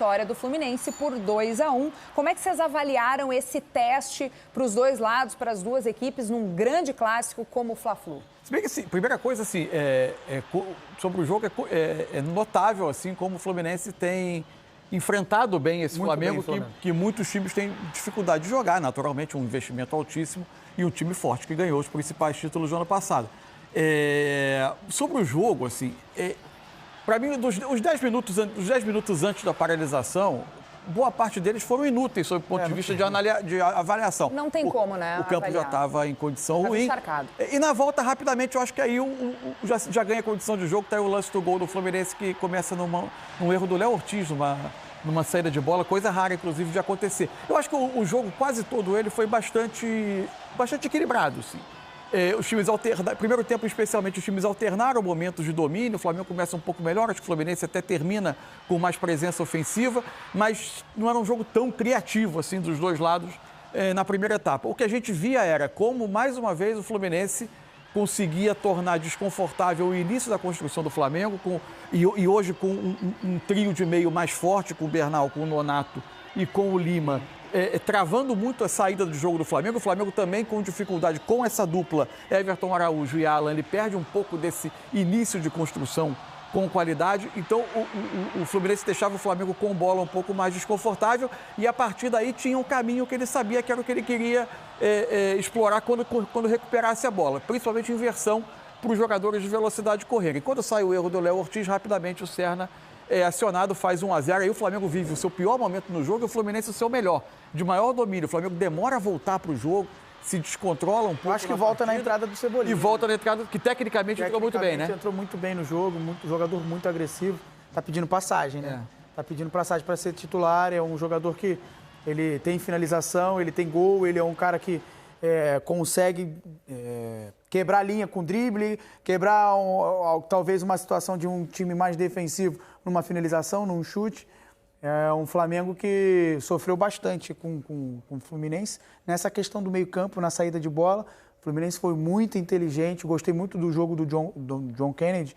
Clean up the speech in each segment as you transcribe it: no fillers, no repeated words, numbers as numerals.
vitória do Fluminense por 2-1. Como é que vocês avaliaram esse teste para os dois lados, para as duas equipes, num grande clássico como o Fla-Flu? Se bem que, assim, primeira coisa, assim, sobre o jogo, é notável, assim, como o Fluminense tem enfrentado bem esse Flamengo, que muitos times têm dificuldade de jogar, naturalmente, um investimento altíssimo e um time forte que ganhou os principais títulos do ano passado. Sobre o jogo, assim, para mim, os 10 minutos antes da paralisação, boa parte deles foram inúteis sob o ponto de vista de avaliação. Não tem como, né? O campo já estava em condição ruim. Encharcado. E na volta, rapidamente, eu acho que aí já ganha condição de jogo. Tá aí o lance do gol do Fluminense, que começa num erro do Léo Ortiz, numa saída de bola, coisa rara, inclusive, de acontecer. Eu acho que o jogo, quase todo ele, foi bastante equilibrado, sim. Os times alternaram, primeiro tempo especialmente, os times alternaram momentos de domínio, o Flamengo começa um pouco melhor, acho que o Fluminense até termina com mais presença ofensiva, mas não era um jogo tão criativo assim dos dois lados na primeira etapa. O que a gente via era como, mais uma vez, o Fluminense conseguia tornar desconfortável o início da construção do Flamengo, e hoje com um trio de meio mais forte, com o Bernal, com o Nonato e com o Lima, travando muito a saída do jogo do Flamengo. O Flamengo também com dificuldade com essa dupla, Everton Araújo e Alan, ele perde um pouco desse início de construção com qualidade. Então o Fluminense deixava o Flamengo com bola um pouco mais desconfortável e a partir daí tinha um caminho que ele sabia que era o que ele queria explorar quando recuperasse a bola, principalmente inversão para os jogadores de velocidade correrem. Quando sai o erro do Léo Ortiz, rapidamente o Serna acionado, faz 1-0, aí o Flamengo vive o seu pior momento no jogo e o Fluminense o seu melhor, de maior domínio. O Flamengo demora a voltar para o jogo, se descontrola um pouco. Eu acho que volta na entrada do Cebolinha. E volta na entrada, que tecnicamente entrou muito bem, né? Entrou muito bem no jogo, jogador muito agressivo. Tá pedindo passagem, né? Tá pedindo passagem para ser titular. É um jogador que ele tem finalização, ele tem gol, ele é um cara que consegue quebrar a linha com drible, quebrar talvez uma situação de um time mais defensivo numa finalização, num chute. É um Flamengo que sofreu bastante com o Fluminense nessa questão do meio-campo, na saída de bola. O Fluminense foi muito inteligente, gostei muito do jogo do John Kennedy,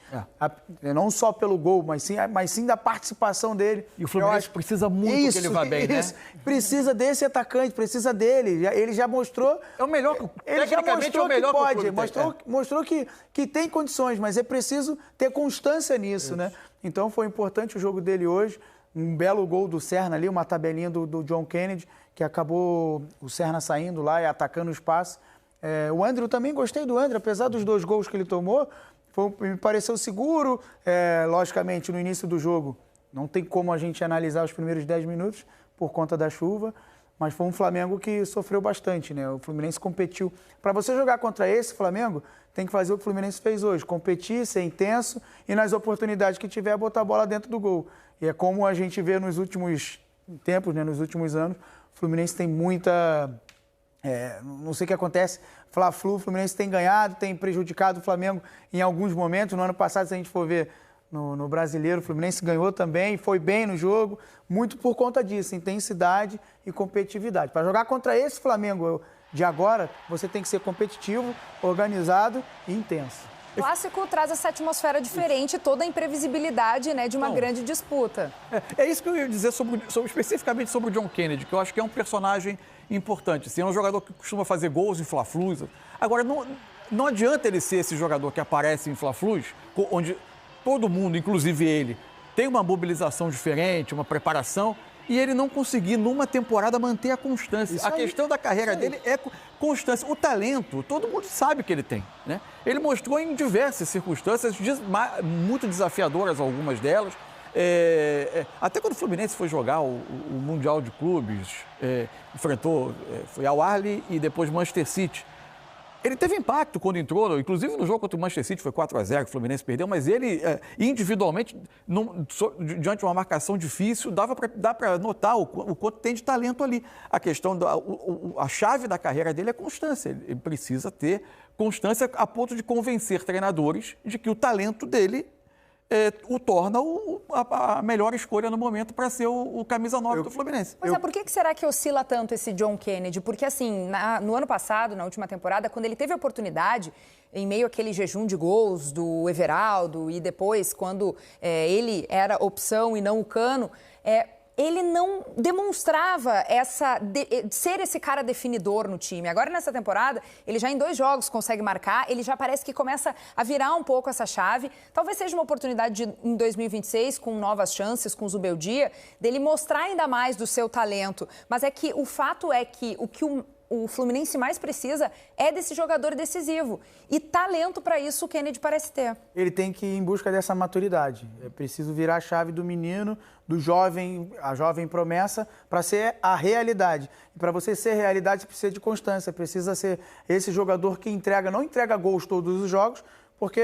não só pelo gol, mas sim da participação dele. E o Fluminense precisa muito que ele vá bem, né? Precisa desse atacante, precisa dele. Ele já mostrou... É o melhor, ele já mostrou que pode, mostrou que tem condições, mas é preciso ter constância nisso, né? Então foi importante o jogo dele hoje. Um belo gol do Serna ali, uma tabelinha do John Kennedy, que acabou o Serna saindo lá e atacando o espaço. O André, também gostei do André, apesar dos 2 gols que ele tomou, me pareceu seguro. Logicamente, no início do jogo, não tem como a gente analisar os primeiros 10 minutos por conta da chuva, mas foi um Flamengo que sofreu bastante, né? O Fluminense competiu. Para você jogar contra esse Flamengo, tem que fazer o que o Fluminense fez hoje, competir, ser intenso e nas oportunidades que tiver, botar a bola dentro do gol. E é como a gente vê nos últimos tempos, né, nos últimos anos, o Fluminense tem muita... não sei o que acontece, Fla-Flu, o Fluminense tem ganhado, tem prejudicado o Flamengo em alguns momentos. No ano passado, se a gente for ver no Brasileiro, o Fluminense ganhou também, foi bem no jogo, muito por conta disso, intensidade e competitividade. Para jogar contra esse Flamengo de agora, você tem que ser competitivo, organizado e intenso. O clássico traz essa atmosfera diferente, toda a imprevisibilidade, né, de uma grande disputa. É isso que eu ia dizer especificamente sobre o John Kennedy, que eu acho que é um personagem importante. Assim, é um jogador que costuma fazer gols em Fla-Flus. Agora, não adianta ele ser esse jogador que aparece em Fla-Flus, onde todo mundo, inclusive ele, tem uma mobilização diferente, uma preparação, e ele não conseguir, numa temporada, manter a constância. A questão da carreira dele é constância. O talento, todo mundo sabe que ele tem, né? Ele mostrou em diversas circunstâncias, muito desafiadoras algumas delas. Até quando o Fluminense foi jogar o Mundial de Clubes, enfrentou, foi Al Ahly e depois Manchester City. Ele teve impacto quando entrou, inclusive no jogo contra o Manchester City, foi 4-0, que o Fluminense perdeu, mas ele, individualmente, diante de uma marcação difícil, dá para notar o quanto tem de talento ali. A questão, a chave da carreira dele é constância. Ele precisa ter constância a ponto de convencer treinadores de que o talento dele o torna a melhor escolha no momento para ser o camisa 9 do Fluminense. Mas por que será que oscila tanto esse John Kennedy? Porque, assim, no ano passado, na última temporada, quando ele teve a oportunidade, em meio àquele jejum de gols do Everaldo e depois, quando ele era opção e não o Cano, ele não demonstrava ser esse cara definidor no time. Agora, nessa temporada, ele já em 2 jogos consegue marcar, ele já parece que começa a virar um pouco essa chave. Talvez seja uma oportunidade em 2026, com novas chances, com o Zubeldia, dele mostrar ainda mais do seu talento. Mas é que o fato é que o Fluminense mais precisa é desse jogador decisivo. E talento para isso o Kennedy parece ter. Ele tem que ir em busca dessa maturidade. É preciso virar a chave do menino, do jovem, a jovem promessa, para ser a realidade. E para você ser realidade, você precisa de constância, precisa ser esse jogador que não entrega gols todos os jogos, porque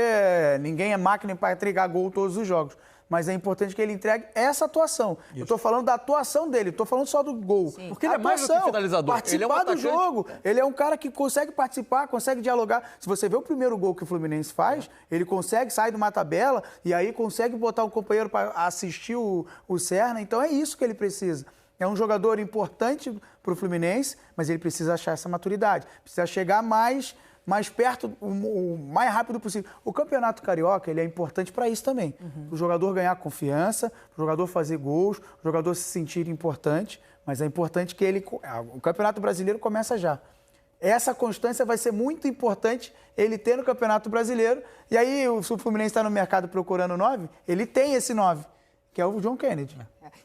ninguém é máquina para entregar gol todos os jogos. Mas é importante que ele entregue essa atuação. Isso. Eu estou falando da atuação dele, estou falando só do gol. Sim. Porque ele é mais do que finalizador. Participar do jogo. Ele é um cara que consegue participar, consegue dialogar. Se você vê o primeiro gol que o Fluminense faz, ele consegue sair de uma tabela e aí consegue botar um companheiro para assistir o Serna. Então é isso que ele precisa. É um jogador importante para o Fluminense, mas ele precisa achar essa maturidade. Precisa chegar mais perto, o mais rápido possível. O Campeonato Carioca, ele é importante para isso também. O jogador ganhar confiança, o jogador fazer gols, o jogador se sentir importante, mas é importante que o Campeonato Brasileiro começa já. Essa constância vai ser muito importante ele ter no Campeonato Brasileiro. E aí, se o Fluminense está no mercado procurando 9, ele tem esse 9, que é o John Kennedy.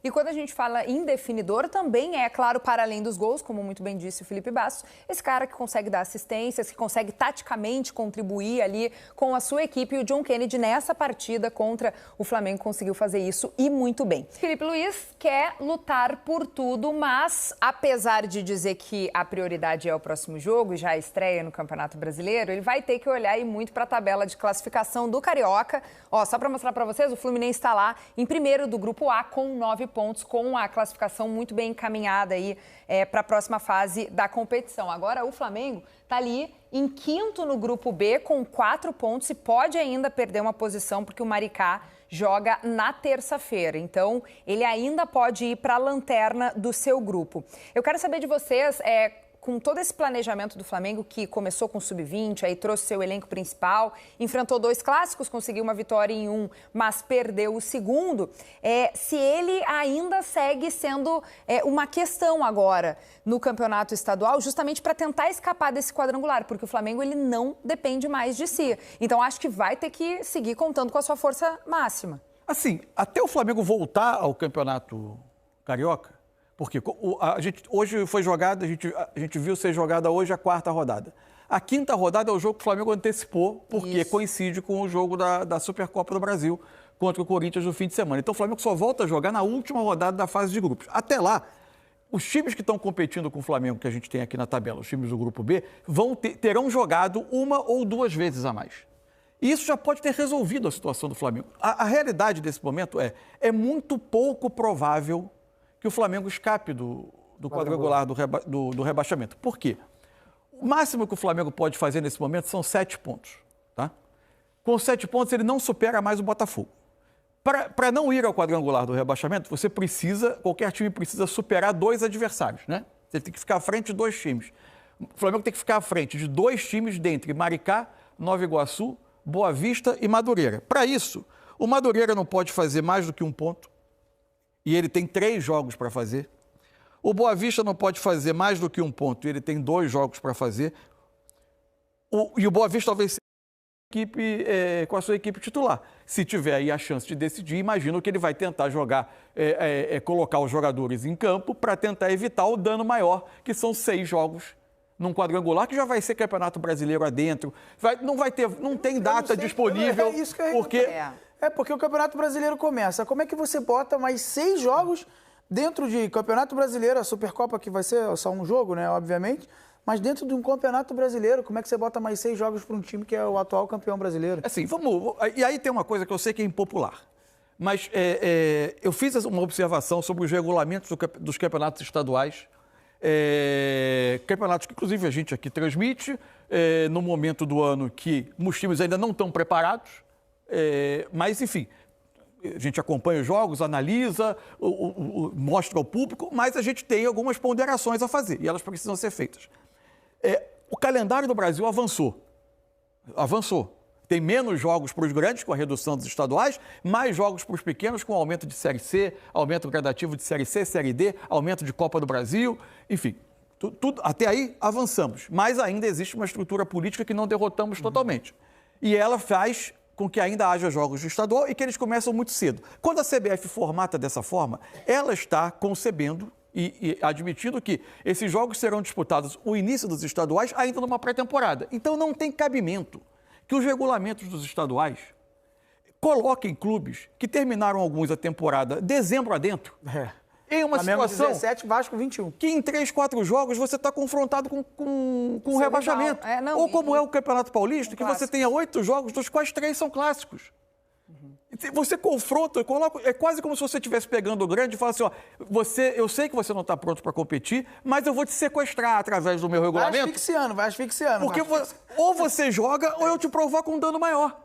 E quando a gente fala em definidor, também é, claro, para além dos gols, como muito bem disse o Felipe Bastos, esse cara que consegue dar assistências, que consegue taticamente contribuir ali com a sua equipe. E o John Kennedy, nessa partida contra o Flamengo, conseguiu fazer isso e muito bem. Felipe Luiz quer lutar por tudo, mas apesar de dizer que a prioridade é o próximo jogo e já a estreia no Campeonato Brasileiro, ele vai ter que olhar aí muito para a tabela de classificação do Carioca. Ó, só para mostrar para vocês, o Fluminense está lá em primeiro do Grupo A com 9 pontos, com a classificação muito bem encaminhada aí para a próxima fase da competição. Agora o Flamengo está ali em quinto no Grupo B com 4 pontos e pode ainda perder uma posição porque o Maricá joga na terça-feira. Então, ele ainda pode ir para a lanterna do seu grupo. Eu quero saber de vocês, com todo esse planejamento do Flamengo, que começou com o Sub-20, aí trouxe seu elenco principal, enfrentou 2 clássicos, conseguiu uma vitória em um, mas perdeu o segundo, se ele ainda segue sendo uma questão agora no campeonato estadual, justamente para tentar escapar desse quadrangular, porque o Flamengo ele não depende mais de si. Então, acho que vai ter que seguir contando com a sua força máxima. Assim, até o Flamengo voltar ao campeonato carioca, porque hoje foi jogada, a gente viu ser jogada hoje a 4ª rodada. A 5ª rodada é o jogo que o Flamengo antecipou, porque coincide com o jogo da Supercopa do Brasil contra o Corinthians no fim de semana. Então o Flamengo só volta a jogar na última rodada da fase de grupos. Até lá, os times que estão competindo com o Flamengo, que a gente tem aqui na tabela, os times do Grupo B, terão jogado 1 ou 2 vezes a mais. E isso já pode ter resolvido a situação do Flamengo. A realidade desse momento é muito pouco provável que o Flamengo escape do quadrangular do rebaixamento. Por quê? O máximo que o Flamengo pode fazer nesse momento são 7 pontos. Tá? Com 7 pontos, ele não supera mais o Botafogo. Para não ir ao quadrangular do rebaixamento, qualquer time precisa superar 2 adversários, né? Você tem que ficar à frente de 2 times. O Flamengo tem que ficar à frente de 2 times dentre Maricá, Nova Iguaçu, Boa Vista e Madureira. Para isso, o Madureira não pode fazer mais do que 1 ponto. E ele tem 3 jogos para fazer. O Boa Vista não pode fazer mais do que 1 ponto, e ele tem 2 jogos para fazer. E o Boa Vista talvez seja com a sua equipe titular. Se tiver aí a chance de decidir, imagino que ele vai tentar colocar os jogadores em campo para tentar evitar o dano maior, que são 6 jogos num quadrangular, que já vai ser Campeonato Brasileiro adentro. Não tem data disponível. É isso que porque o Campeonato Brasileiro começa. Como é que você bota mais 6 jogos dentro de Campeonato Brasileiro, a Supercopa, que vai ser só um jogo, né, obviamente, mas dentro de um Campeonato Brasileiro, como é que você bota mais 6 jogos para um time que é o atual campeão brasileiro? Assim, e aí tem uma coisa que eu sei que é impopular, mas eu fiz uma observação sobre os regulamentos dos campeonatos estaduais, campeonatos que inclusive a gente aqui transmite, no momento do ano que os times ainda não estão preparados, mas, enfim, a gente acompanha os jogos, analisa, mostra ao público, mas a gente tem algumas ponderações a fazer e elas precisam ser feitas. O calendário do Brasil avançou. Tem menos jogos para os grandes, com a redução dos estaduais, mais jogos para os pequenos, com aumento de Série C, aumento gradativo de Série C, Série D, aumento de Copa do Brasil, enfim. Tudo, até aí avançamos, mas ainda existe uma estrutura política que não derrotamos totalmente. E ela faz com que ainda haja jogos de estadual e que eles começam muito cedo. Quando a CBF formata dessa forma, ela está concebendo e admitindo que esses jogos serão disputados o início dos estaduais ainda numa pré-temporada. Então não tem cabimento que os regulamentos dos estaduais coloquem clubes que terminaram alguns a temporada dezembro adentro. Em uma situação 17, Vasco 21. Que em 3, 4 jogos você está confrontado com o rebaixamento. Ou como é o Campeonato Paulista, que você tenha 8 jogos, dos quais 3 são clássicos. Você confronta, é quase como se você estivesse pegando o grande e fala assim, ó, eu sei que você não está pronto para competir, mas eu vou te sequestrar através do meu regulamento. Vai asfixiando. Porque ou você joga ou eu te provoco um dano maior.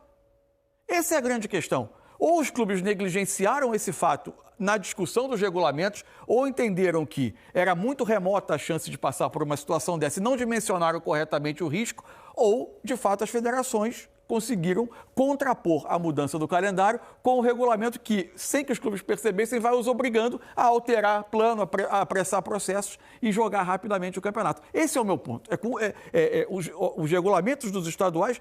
Essa é a grande questão. Ou os clubes negligenciaram esse fato na discussão dos regulamentos, ou entenderam que era muito remota a chance de passar por uma situação dessa e não dimensionaram corretamente o risco, ou, de fato, as federações conseguiram contrapor a mudança do calendário com o regulamento que, sem que os clubes percebessem, vai os obrigando a alterar plano, a apressar processos e jogar rapidamente o campeonato. Esse é o meu ponto. Os regulamentos dos estaduais,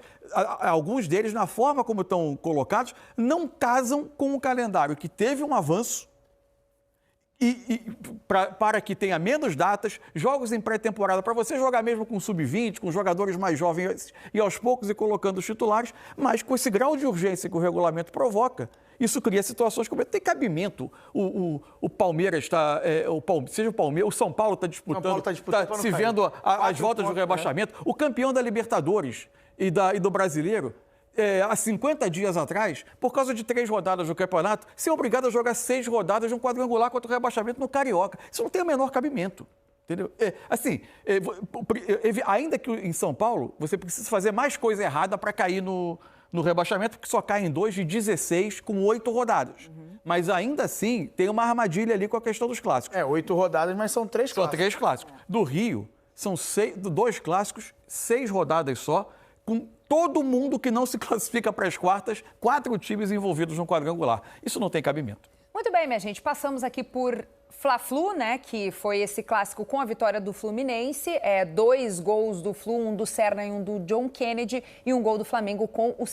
alguns deles, na forma como estão colocados, não casam com o calendário que teve um avanço para que tenha menos datas, jogos em pré-temporada, para você jogar mesmo com sub-20, com jogadores mais jovens e aos poucos ir colocando os titulares, mas com esse grau de urgência que o regulamento provoca, isso cria situações como tem cabimento. O Palmeiras está, seja o Palmeiras, o São Paulo está disputando, está se vendo as voltas do rebaixamento. O campeão da Libertadores e do Brasileiro, há 50 dias atrás, por causa de 3 rodadas do campeonato, ser obrigado a jogar 6 rodadas de um quadrangular contra o rebaixamento no Carioca. Isso não tem o menor cabimento. Entendeu? Ainda que em São Paulo, você precisa fazer mais coisa errada para cair no rebaixamento, porque só cai em 2 de 16 com 8 rodadas. Mas ainda assim, tem uma armadilha ali com a questão dos clássicos. 8 rodadas, mas são 3 clássicos. São 3 clássicos. Do Rio, são 2 clássicos, 6 rodadas só, com todo mundo que não se classifica para as quartas, 4 times envolvidos no quadrangular. Isso não tem cabimento. Muito bem, minha gente. Passamos aqui por Fla-Flu, né? Que foi esse clássico com a vitória do Fluminense. 2 gols do Flu, um do Serna e um do John Kennedy. E um gol do Flamengo com o